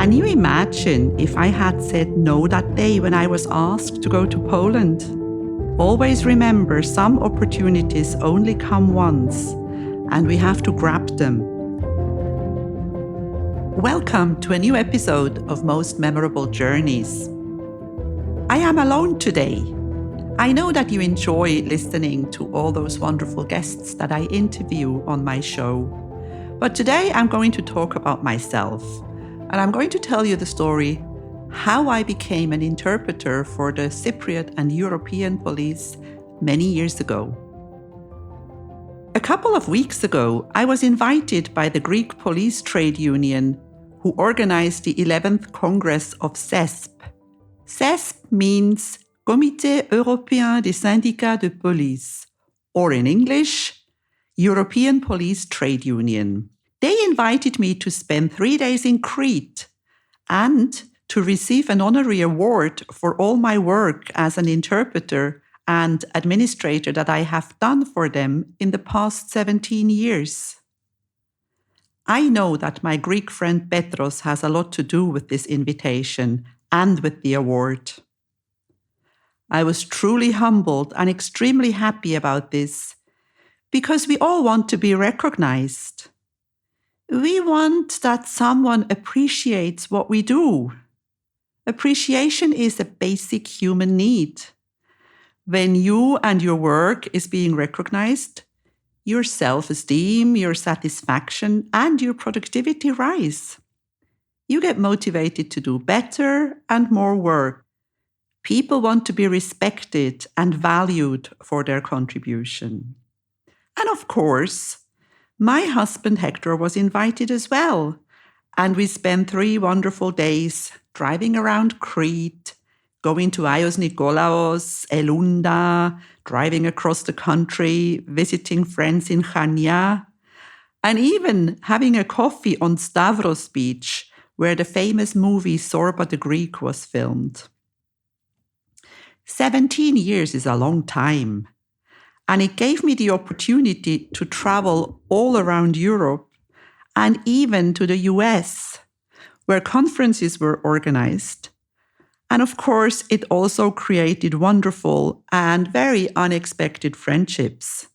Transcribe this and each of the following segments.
Can you imagine if I had said no that day when I was asked to go to Poland? Always remember, some opportunities only come once, and we have to grab them. Welcome to a new episode of Most Memorable Journeys. I am alone today. I know that you enjoy listening to all those wonderful guests that I interview on my show. But today I'm going to talk about myself. And I'm going to tell you the story how I became an interpreter for the Cypriot and European police many years ago. A couple of weeks ago, I was invited by the Greek police trade union who organized the 11th Congress of CESP. CESP means Comité European des Syndicats de Police, or in English, European Police Trade Union. They invited me to spend 3 days in Crete and to receive an honorary award for all my work as an interpreter and administrator that I have done for them in the past 17 years. I know that my Greek friend Petros has a lot to do with this invitation and with the award. I was truly humbled and extremely happy about this because we all want to be recognized. We want that someone appreciates what we do. Appreciation is a basic human need. When you and your work is being recognized, your self-esteem, your satisfaction, and your productivity rise. You get motivated to do better and more work. People want to be respected and valued for their contribution. And of course, my husband Hector was invited as well, and we spent 3 wonderful days driving around Crete, going to Ios Nikolaos, Elunda, driving across the country, visiting friends in Chania, and even having a coffee on Stavros Beach, where the famous movie Zorba the Greek was filmed. 17 years is a long time. And it gave me the opportunity to travel all around Europe and even to the US, where conferences were organized. And of course, it also created wonderful and very unexpected friendships.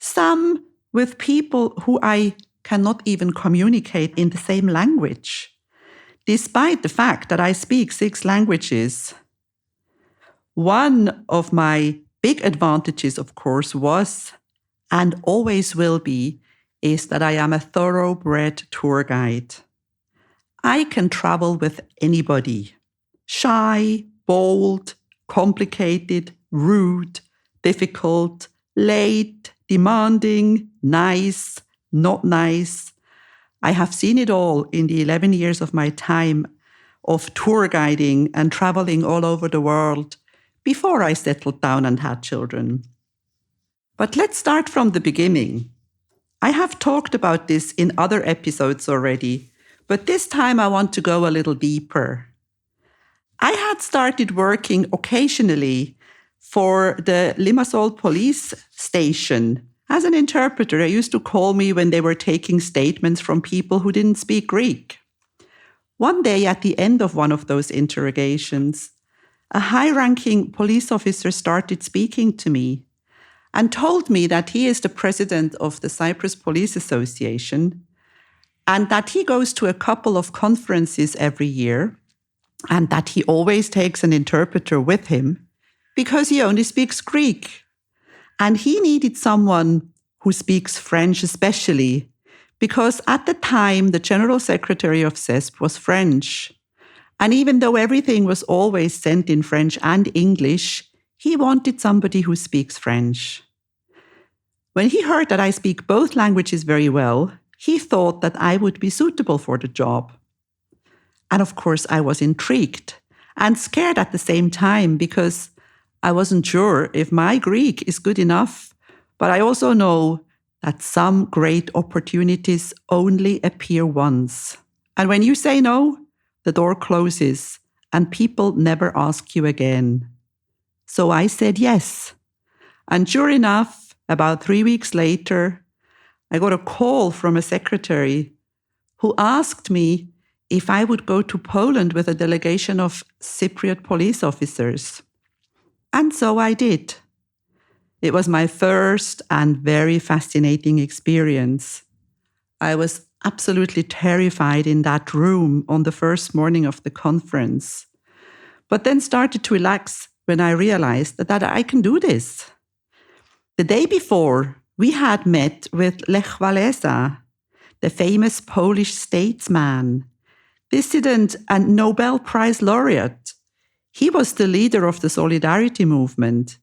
Some with people who I cannot even communicate in the same language, despite the fact that I speak 6 languages. One of my big advantages, of course, was and always will be is that I am a thoroughbred tour guide. I can travel with anybody. Shy, bold, complicated, rude, difficult, late, demanding, nice, not nice. I have seen it all in the 11 years of my time of tour guiding and traveling all over the world before I settled down and had children. But let's start from the beginning. I have talked about this in other episodes already, but this time I want to go a little deeper. I had started working occasionally for the Limassol Police station as an interpreter. They used to call me when they were taking statements from people who didn't speak Greek. One day at the end of one of those interrogations, a high-ranking police officer started speaking to me and told me that he is the president of the Cyprus Police Association and that he goes to a couple of conferences every year and that he always takes an interpreter with him because he only speaks Greek. And he needed someone who speaks French especially because at the time the General Secretary of CESP was French. And even though everything was always sent in French and English, he wanted somebody who speaks French. When he heard that I speak both languages very well, he thought that I would be suitable for the job. And of course, I was intrigued and scared at the same time because I wasn't sure if my Greek is good enough, but I also know that some great opportunities only appear once. And when you say no, the door closes and people never ask you again. So I said yes. And sure enough, about 3 weeks later, I got a call from a secretary who asked me if I would go to Poland with a delegation of Cypriot police officers. And so I did. It was my first and very fascinating experience. I was absolutely terrified in that room on the first morning of the conference, but then started to relax when I realized that I can do this. The day before, we had met with Lech Walesa, the famous Polish statesman, dissident and Nobel Prize laureate. He was the leader of the Solidarity movement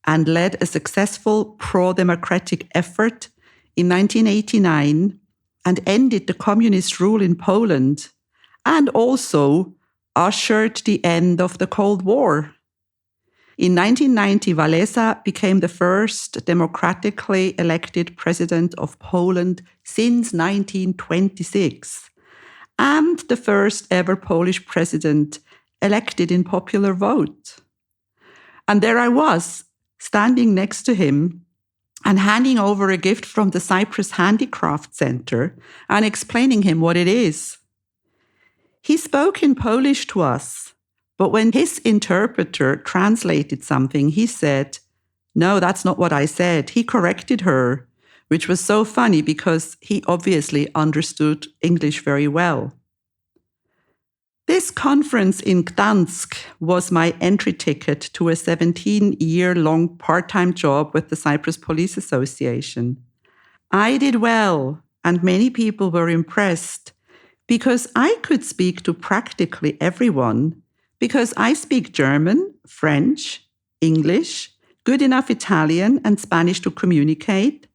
and led a successful pro-democratic effort in 1989 and ended the communist rule in Poland, and also ushered the end of the Cold War. In 1990, Walesa became the first democratically elected president of Poland since 1926, and the first ever Polish president elected in popular vote. And there I was, standing next to him and handing over a gift from the Cyprus Handicraft Center and explaining him what it is. He spoke in Polish to us, but when his interpreter translated something, he said, "No, that's not what I said." He corrected her, which was so funny because he obviously understood English very well. This conference in Gdansk was my entry ticket to a 17-year-long part-time job with the Cyprus Police Association. I did well, and many people were impressed, because I could speak to practically everyone, because I speak German, French, English, good enough Italian and Spanish to communicate,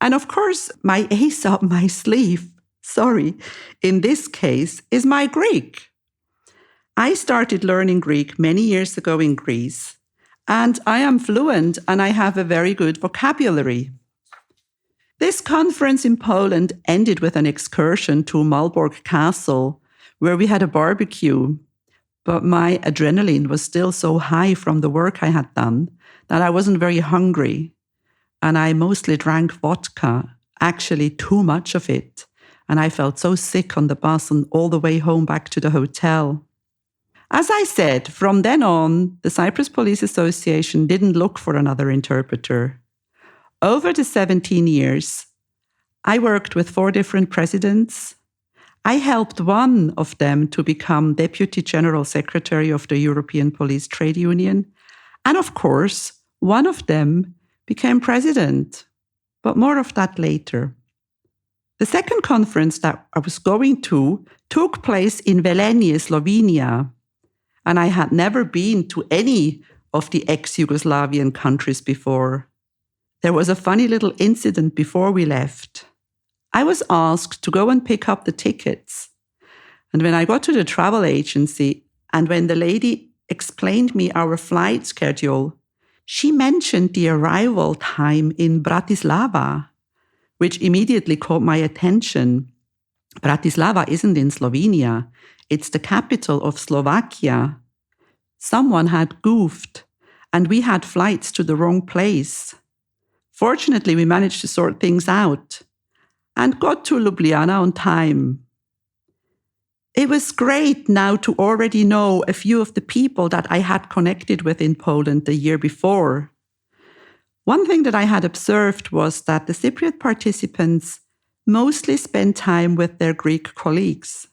and of course, my ace up my sleeve, in this case, is my Greek. I started learning Greek many years ago in Greece, and I am fluent and I have a very good vocabulary. This conference in Poland ended with an excursion to Malbork Castle, where we had a barbecue, but my adrenaline was still so high from the work I had done that I wasn't very hungry, and I mostly drank vodka, actually too much of it, and I felt so sick on the bus and all the way home back to the hotel. As I said, from then on, the Cyprus Police Association didn't look for another interpreter. Over the 17 years, I worked with 4 different presidents. I helped one of them to become Deputy General Secretary of the European Police Trade Union. And of course, one of them became president. But more of that later. The second conference that I was going to took place in Velenje, Slovenia. And I had never been to any of the ex-Yugoslavian countries before. There was a funny little incident before we left. I was asked to go and pick up the tickets. And when I got to the travel agency, and when the lady explained me our flight schedule, she mentioned the arrival time in Bratislava, which immediately caught my attention. Bratislava isn't in Slovenia. It's the capital of Slovakia. Someone had goofed, and we had flights to the wrong place. Fortunately, we managed to sort things out and got to Ljubljana on time. It was great now to already know a few of the people that I had connected with in Poland the year before. One thing that I had observed was that the Cypriot participants mostly spent time with their Greek colleagues.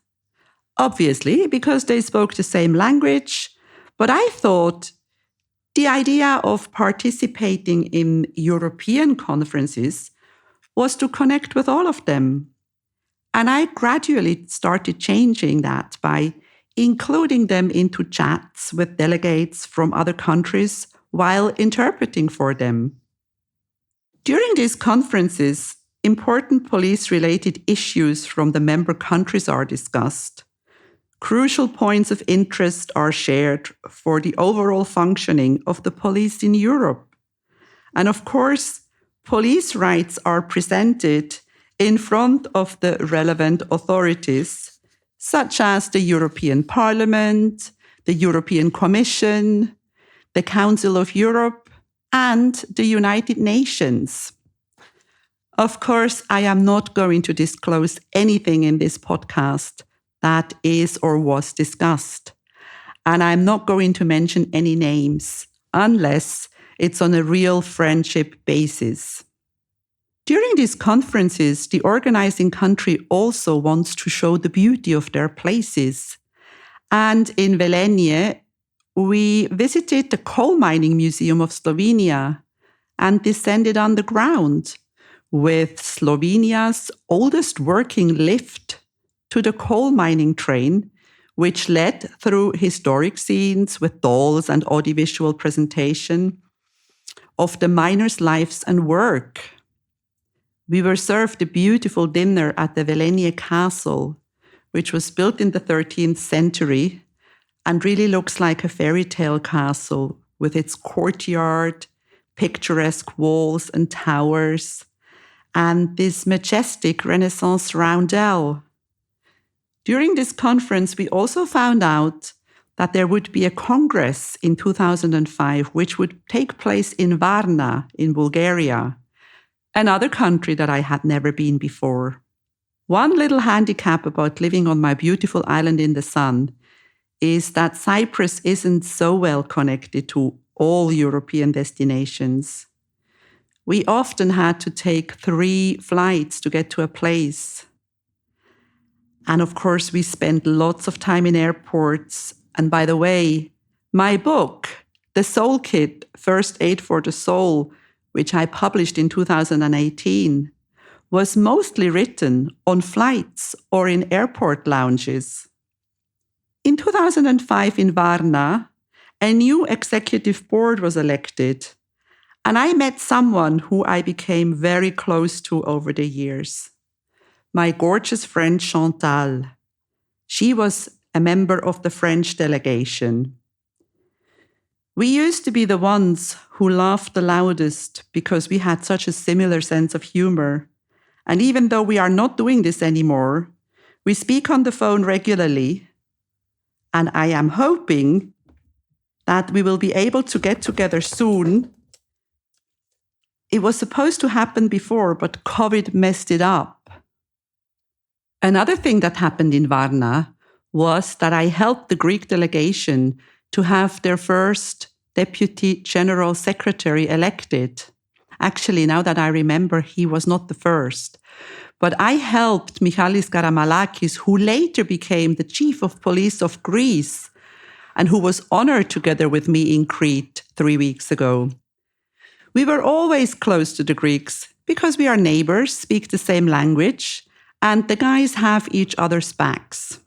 Obviously, because they spoke the same language, but I thought the idea of participating in European conferences was to connect with all of them. And I gradually started changing that by including them into chats with delegates from other countries while interpreting for them. During these conferences, important police-related issues from the member countries are discussed. Crucial points of interest are shared for the overall functioning of the police in Europe. And of course, police rights are presented in front of the relevant authorities, such as the European Parliament, the European Commission, the Council of Europe, and the United Nations. Of course, I am not going to disclose anything in this podcast that is or was discussed. And I'm not going to mention any names unless it's on a real friendship basis. During these conferences, the organizing country also wants to show the beauty of their places. And in Velenje, we visited the coal mining museum of Slovenia and descended underground with Slovenia's oldest working lift to the coal mining train, which led through historic scenes with dolls and audiovisual presentation of the miners' lives and work. We were served a beautiful dinner at the Velenje Castle, which was built in the 13th century and really looks like a fairy tale castle with its courtyard, picturesque walls and towers, and this majestic Renaissance roundel. During this conference, we also found out that there would be a congress in 2005, which would take place in Varna in Bulgaria, another country that I had never been before. One little handicap about living on my beautiful island in the sun is that Cyprus isn't so well connected to all European destinations. We often had to take 3 flights to get to a place. And of course, we spent lots of time in airports. And by the way, my book, The Soul Kit, First Aid for the Soul, which I published in 2018, was mostly written on flights or in airport lounges. In 2005 in Varna, a new executive board was elected, and I met someone who I became very close to over the years. My gorgeous friend Chantal. She was a member of the French delegation. We used to be the ones who laughed the loudest because we had such a similar sense of humor. And even though we are not doing this anymore, we speak on the phone regularly. And I am hoping that we will be able to get together soon. It was supposed to happen before, but COVID messed it up. Another thing that happened in Varna was that I helped the Greek delegation to have their first deputy general secretary elected. Actually, now that I remember, he was not the first. But I helped Michalis Karamalakis, who later became the chief of police of Greece and who was honored together with me in Crete 3 weeks ago. We were always close to the Greeks because we are neighbors, speak the same language, and the guys have each other's backs.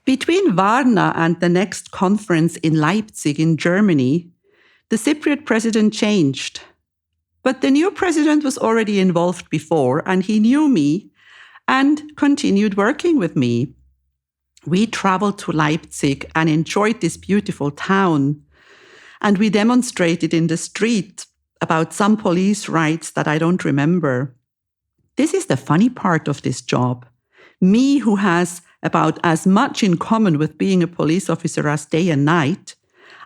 Between Varna and the next conference in Leipzig in Germany, the Cypriot president changed. But the new president was already involved before, and he knew me and continued working with me. We traveled to Leipzig and enjoyed this beautiful town. And we demonstrated in the street about some police rights that I don't remember. This is the funny part of this job. Me, who has about as much in common with being a police officer as day and night,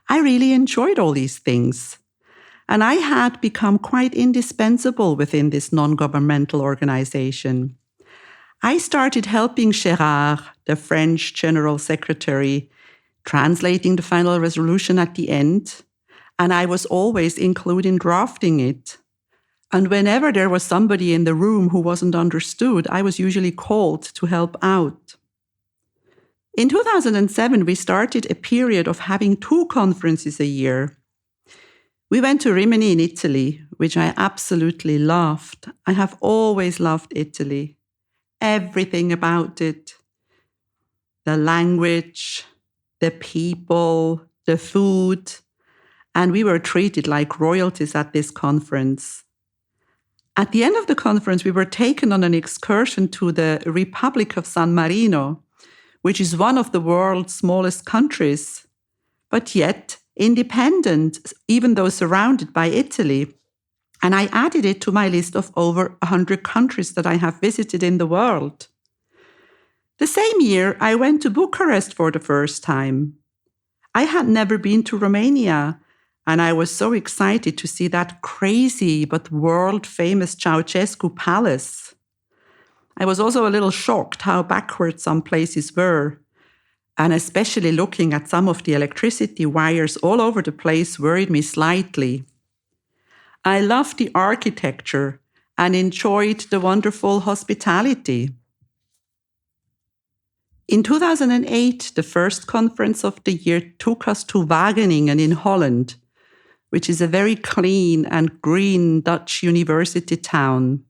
I really enjoyed all these things. And I had become quite indispensable within this non-governmental organization. I started helping Gérard, the French General Secretary, translating the final resolution at the end, and I was always included in drafting it. And whenever there was somebody in the room who wasn't understood, I was usually called to help out. In 2007, we started a period of having 2 conferences a year. We went to Rimini in Italy, which I absolutely loved. I have always loved Italy. Everything about it. The language, the people, the food. And we were treated like royalties at this conference. At the end of the conference, we were taken on an excursion to the Republic of San Marino, which is one of the world's smallest countries, but yet independent, even though surrounded by Italy. And I added it to my list of over 100 countries that I have visited in the world. The same year, I went to Bucharest for the first time. I had never been to Romania, and I was so excited to see that crazy but world-famous Ceausescu Palace. I was also a little shocked how backward some places were, and especially looking at some of the electricity wires all over the place worried me slightly. I loved the architecture and enjoyed the wonderful hospitality. In 2008, the first conference of the year took us to Wageningen in Holland, which is a very clean and green Dutch university town.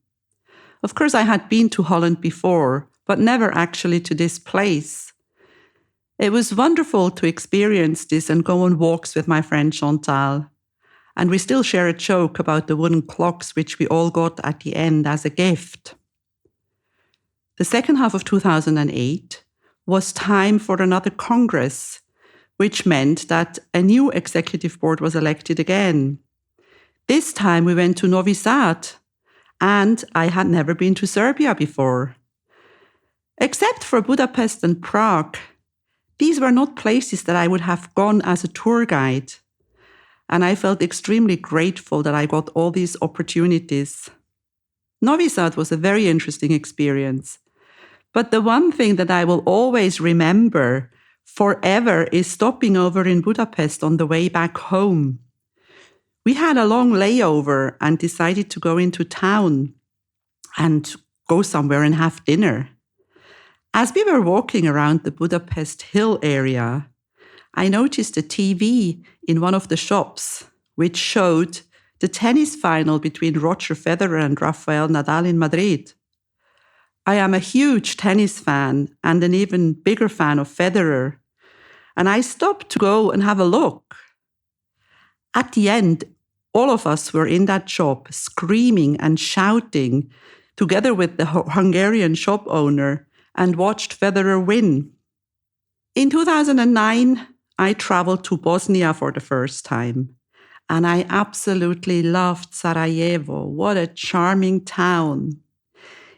Of course, I had been to Holland before, but never actually to this place. It was wonderful to experience this and go on walks with my friend Chantal. And we still share a joke about the wooden clocks which we all got at the end as a gift. The second half of 2008 was time for another Congress, which meant that a new executive board was elected again. This time we went to Novi Sad, and I had never been to Serbia before. Except for Budapest and Prague, these were not places that I would have gone as a tour guide. And I felt extremely grateful that I got all these opportunities. Novi Sad was a very interesting experience. But the one thing that I will always remember forever is stopping over in Budapest on the way back home. We had a long layover and decided to go into town and go somewhere and have dinner. As we were walking around the Budapest Hill area, I noticed a TV in one of the shops, which showed the tennis final between Roger Federer and Rafael Nadal in Madrid. I am a huge tennis fan and an even bigger fan of Federer, and I stopped to go and have a look. At the end, all of us were in that shop screaming and shouting together with the Hungarian shop owner and watched Federer win. In 2009, I traveled to Bosnia for the first time, and I absolutely loved Sarajevo. What a charming town.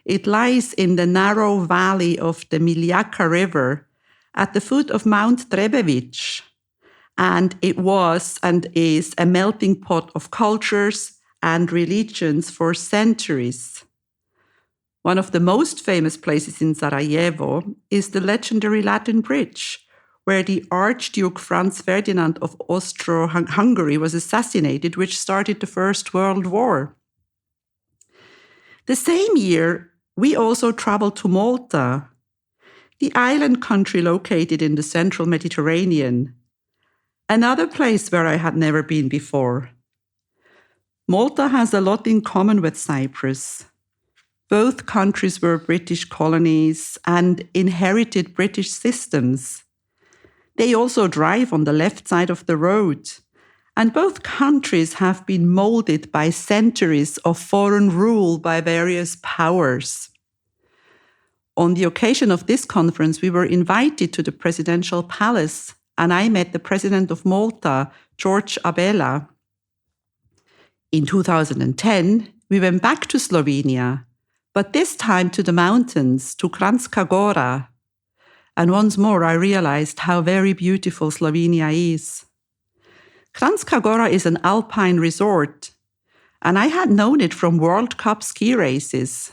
It lies in the narrow valley of the Miljaka River at the foot of Mount Trebević, and it was and is a melting pot of cultures and religions for centuries. One of the most famous places in Sarajevo is the legendary Latin Bridge, where the Archduke Franz Ferdinand of Austro-Hungary was assassinated, which started the First World War. The same year, we also traveled to Malta, the island country located in the central Mediterranean, another place where I had never been before. Malta has a lot in common with Cyprus. Both countries were British colonies and inherited British systems. They also drive on the left side of the road, and both countries have been molded by centuries of foreign rule by various powers. On the occasion of this conference, we were invited to the presidential palace, and I met the president of Malta, George Abela. In 2010, we went back to Slovenia, but this time to the mountains, to Kranjska Gora. And once more, I realized how very beautiful Slovenia is. Kranjska Gora is an alpine resort, and I had known it from World Cup ski races.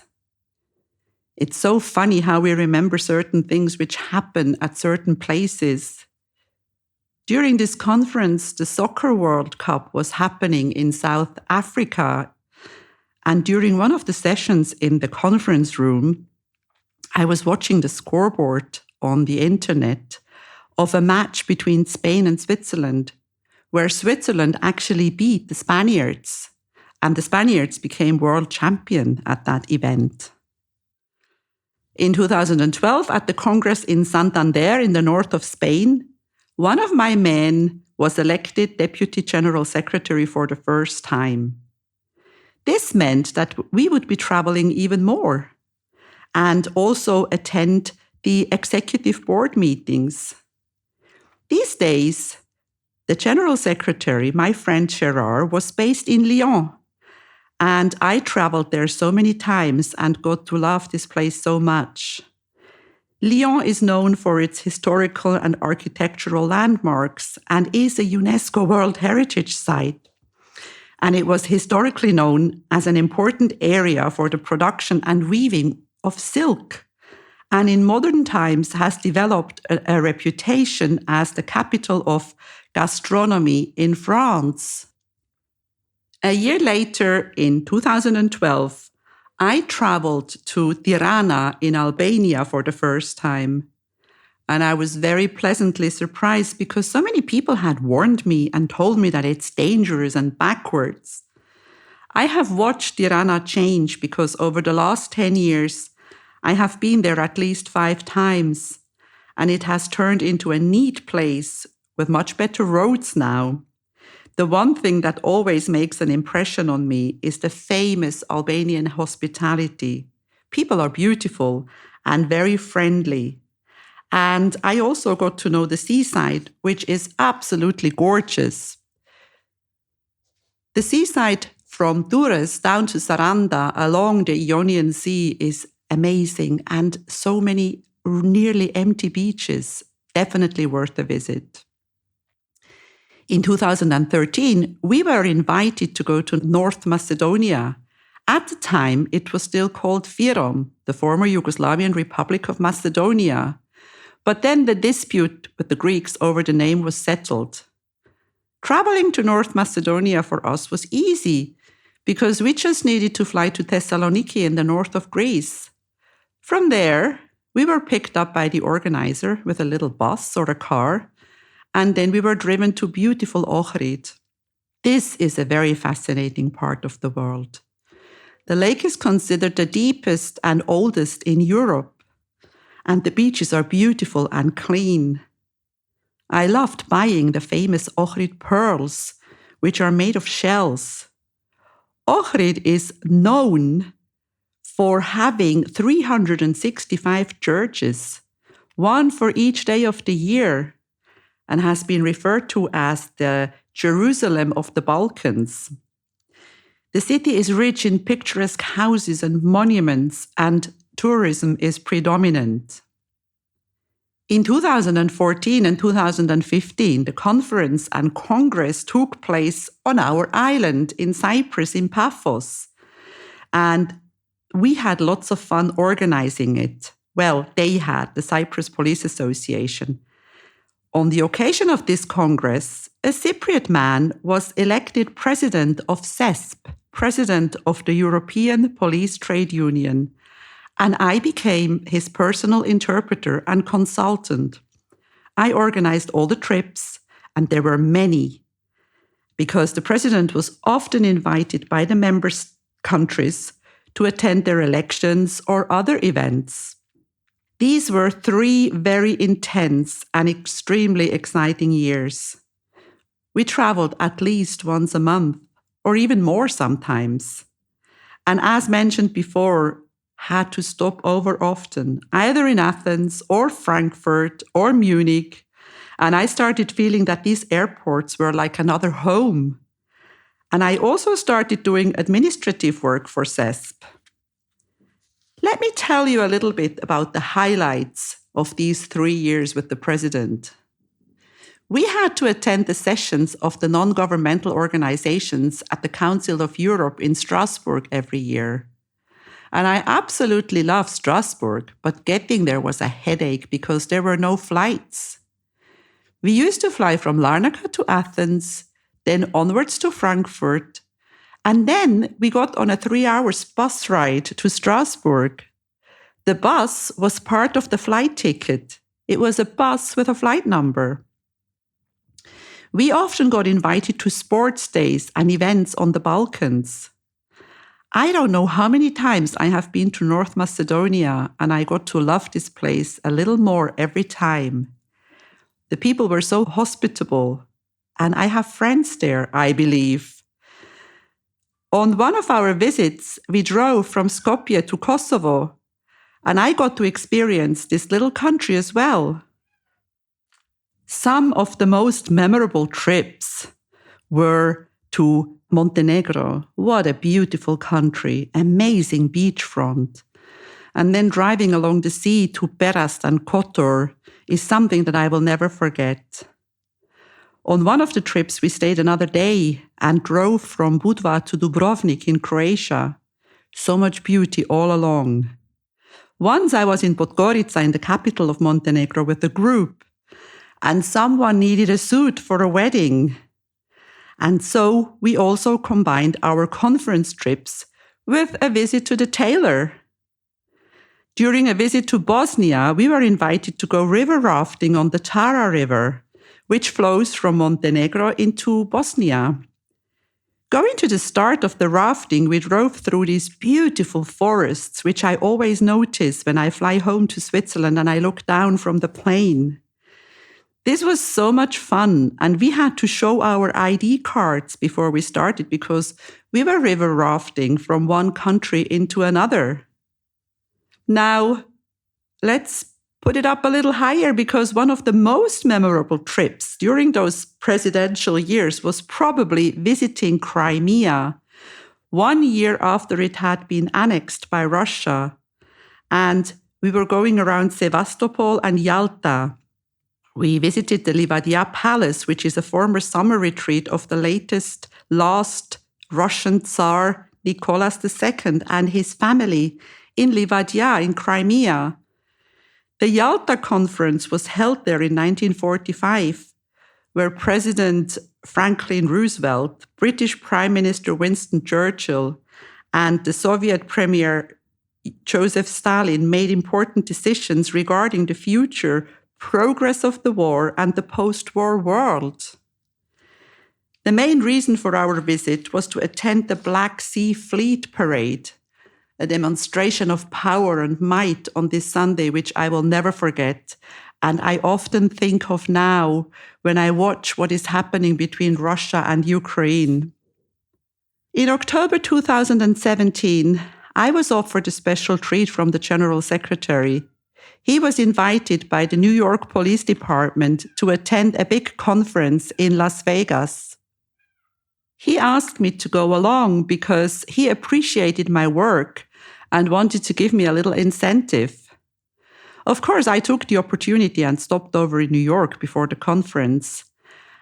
It's so funny how we remember certain things which happen at certain places. During this conference, the Soccer World Cup was happening in South Africa, and during one of the sessions in the conference room, I was watching the scoreboard on the internet of a match between Spain and Switzerland, where Switzerland actually beat the Spaniards, and the Spaniards became world champion at that event. In 2012, at the Congress in Santander in the north of Spain, one of my men was elected Deputy General Secretary for the first time. This meant that we would be traveling even more and also attend the executive board meetings. These days, the General Secretary, my friend Gerard, was based in Lyon, and I traveled there so many times and got to love this place so much. Lyon is known for its historical and architectural landmarks and is a UNESCO World Heritage Site. And it was historically known as an important area for the production and weaving of silk, and in modern times has developed a reputation as the capital of gastronomy in France. A year later, in 2012, I traveled to Tirana in Albania for the first time. And I was very pleasantly surprised because so many people had warned me and told me that it's dangerous and backwards. I have watched Tirana change because over the last 10 years, I have been there at least 5 times, and it has turned into a neat place with much better roads now. The one thing that always makes an impression on me is the famous Albanian hospitality. People are beautiful and very friendly. And I also got to know the seaside, which is absolutely gorgeous. The seaside from Durrës down to Saranda along the Ionian Sea is amazing, and so many nearly empty beaches, definitely worth a visit. In 2013, we were invited to go to North Macedonia. At the time, it was still called Fyrom, the former Yugoslavian Republic of Macedonia. But then the dispute with the Greeks over the name was settled. Traveling to North Macedonia for us was easy because we just needed to fly to Thessaloniki in the north of Greece. From there, we were picked up by the organizer with a little bus or a car, and then we were driven to beautiful Ohrid. This is a very fascinating part of the world. The lake is considered the deepest and oldest in Europe, and the beaches are beautiful and clean. I loved buying the famous Ohrid pearls, which are made of shells. Ohrid is known for having 365 churches, one for each day of the year, and has been referred to as the Jerusalem of the Balkans. The city is rich in picturesque houses and monuments, and tourism is predominant. In 2014 and 2015, the conference and congress took place on our island in Cyprus, in Paphos. And we had lots of fun organizing it. Well, they had, the Cyprus Police Association. On the occasion of this congress, a Cypriot man was elected president of CESP, president of the European Police Trade Union, and I became his personal interpreter and consultant. I organized all the trips, and there were many, because the president was often invited by the member countries to attend their elections or other events. These were 3 very intense and extremely exciting years. We traveled at least once a month, or even more sometimes. And as mentioned before, had to stop over often, either in Athens or Frankfurt or Munich. And I started feeling that these airports were like another home. And I also started doing administrative work for CESP. Let me tell you a little bit about the highlights of these 3 years with the president. We had to attend the sessions of the non-governmental organizations at the Council of Europe in Strasbourg every year. And I absolutely love Strasbourg, but getting there was a headache because there were no flights. We used to fly from Larnaca to Athens, then onwards to Frankfurt, and then we got on a 3-hour bus ride to Strasbourg. The bus was part of the flight ticket. It was a bus with a flight number. We often got invited to sports days and events on the Balkans. I don't know how many times I have been to North Macedonia, and I got to love this place a little more every time. The people were so hospitable, and I have friends there, I believe. On one of our visits, we drove from Skopje to Kosovo, and I got to experience this little country as well. Some of the most memorable trips were to Montenegro. What a beautiful country, amazing beachfront. And then driving along the sea to Perast and Kotor is something that I will never forget. On one of the trips, we stayed another day and drove from Budva to Dubrovnik in Croatia. So much beauty all along. Once I was in Podgorica, in the capital of Montenegro, with a group, and someone needed a suit for a wedding. And so we also combined our conference trips with a visit to the tailor. During a visit to Bosnia, we were invited to go river rafting on the Tara River, which flows from Montenegro into Bosnia. Going to the start of the rafting, we drove through these beautiful forests, which I always notice when I fly home to Switzerland and I look down from the plane. This was so much fun, and we had to show our ID cards before we started because we were river rafting from one country into another. Now, let's put it up a little higher, because one of the most memorable trips during those presidential years was probably visiting Crimea, 1 year after it had been annexed by Russia. And we were going around Sevastopol and Yalta. We visited the Livadia Palace, which is a former summer retreat of the last Russian Tsar Nicholas II and his family in Livadia in Crimea. The Yalta Conference was held there in 1945, where President Franklin Roosevelt, British Prime Minister Winston Churchill, and the Soviet Premier Joseph Stalin made important decisions regarding the future progress of the war and the post-war world. The main reason for our visit was to attend the Black Sea Fleet Parade, a demonstration of power and might on this Sunday, which I will never forget, and I often think of now when I watch what is happening between Russia and Ukraine. In October 2017, I was offered a special treat from the General Secretary. He was invited by the New York Police Department to attend a big conference in Las Vegas. He asked me to go along because he appreciated my work and wanted to give me a little incentive. Of course, I took the opportunity and stopped over in New York before the conference,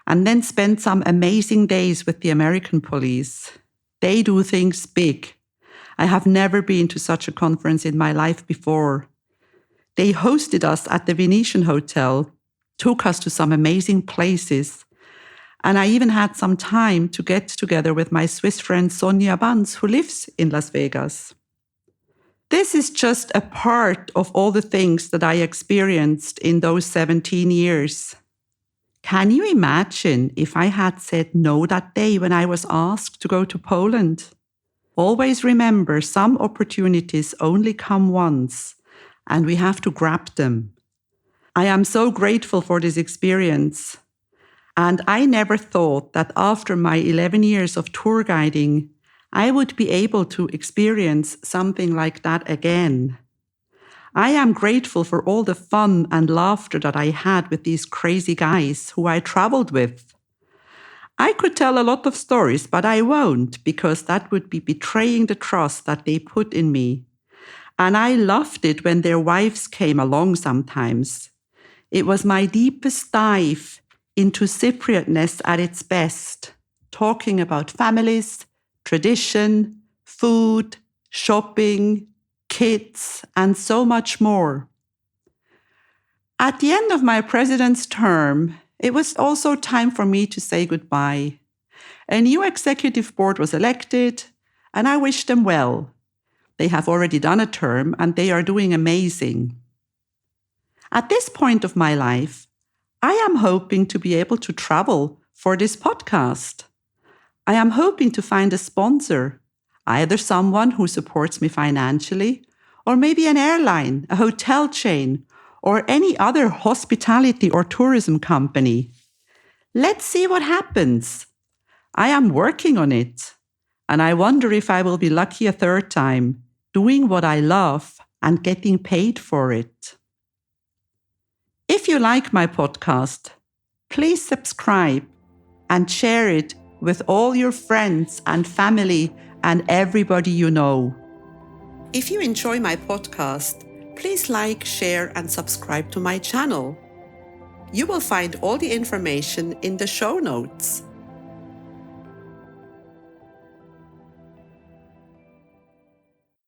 and then spent some amazing days with the American police. They do things big. I have never been to such a conference in my life before. They hosted us at the Venetian Hotel, took us to some amazing places, and I even had some time to get together with my Swiss friend Sonja Banz, who lives in Las Vegas. This is just a part of all the things that I experienced in those 17 years. Can you imagine if I had said no that day when I was asked to go to Poland? Always remember, some opportunities only come once, and we have to grab them. I am so grateful for this experience. And I never thought that after my 11 years of tour guiding, I would be able to experience something like that again. I am grateful for all the fun and laughter that I had with these crazy guys who I traveled with. I could tell a lot of stories, but I won't, because that would be betraying the trust that they put in me. And I loved it when their wives came along sometimes. It was my deepest dive into Cypriotness at its best, talking about families, tradition, food, shopping, kids, and so much more. At the end of my president's term, it was also time for me to say goodbye. A new executive board was elected, and I wish them well. They have already done a term, and they are doing amazing. At this point of my life, I am hoping to be able to travel for this podcast. I am hoping to find a sponsor, either someone who supports me financially, or maybe an airline, a hotel chain, or any other hospitality or tourism company. Let's see what happens. I am working on it, and I wonder if I will be lucky a third time, doing what I love and getting paid for it. If you like my podcast, please subscribe and share it with all your friends and family and everybody you know. If you enjoy my podcast, please like, share, and subscribe to my channel. You will find all the information in the show notes.